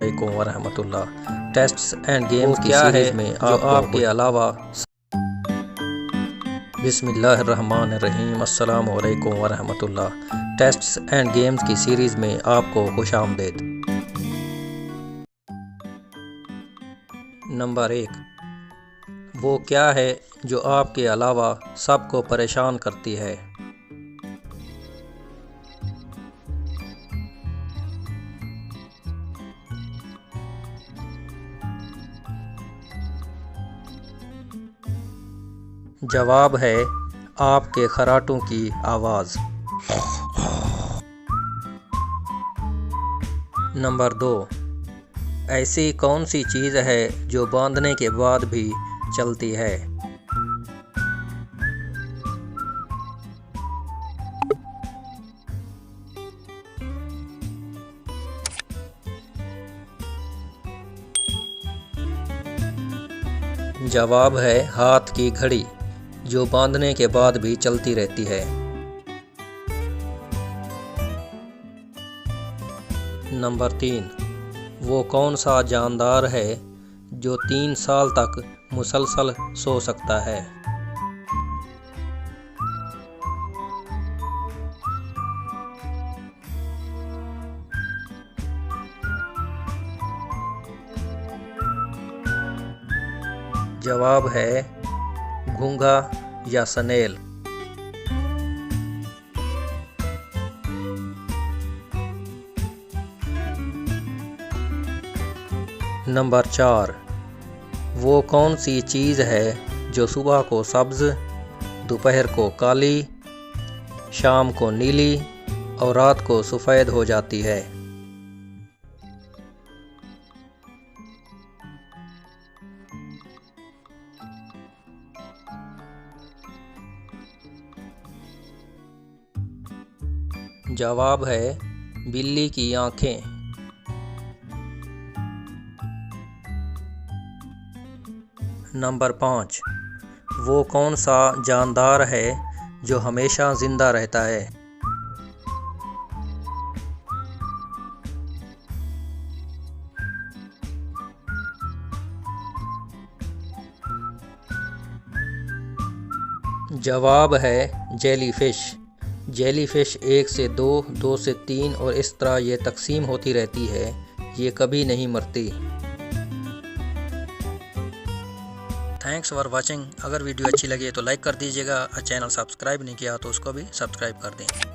अलैकुम वरहमतुल्लाह। Tests and games की series में जो आपके अलावा बिस्मिल्लाहिर्रहमानिर्रहीम अस्सलाम वालेकुम वरहमतुल्लाह। टेस्ट्स एंड गेम्स की सीरीज में आपको खुशामदीद। नंबर 1, वो क्या है जो आपके अलावा सबको परेशान करती है? जवाब है आपके खराटों की आवाज़। नंबर 2, ऐसी कौन सी चीज़ है जो बांधने के बाद भी चलती है? जवाब है हाथ की घड़ी, जो बांधने के बाद भी चलती रहती है। नंबर 3, वो कौन सा जानदार है जो 3 साल तक मुसलसल सो सकता है? जवाब है घोंघा या स्नेल। नंबर 4, वो कौन सी चीज़ है जो सुबह को सब्ज़, दोपहर को काली, शाम को नीली और रात को सफ़ेद हो जाती है? जवाब है बिल्ली की आँखें। नंबर 5, वो कौन सा जानदार है जो हमेशा जिंदा रहता है? जवाब है जेलीफिश। जेलीफिश 1 से 2, 2 से 3 और इस तरह ये तकसीम होती रहती है, ये कभी नहीं मरती। Thanks for watching. अगर वीडियो अच्छी लगे तो लाइक कर दीजिएगा और चैनल सब्सक्राइब नहीं किया तो उसको भी सब्सक्राइब कर दें।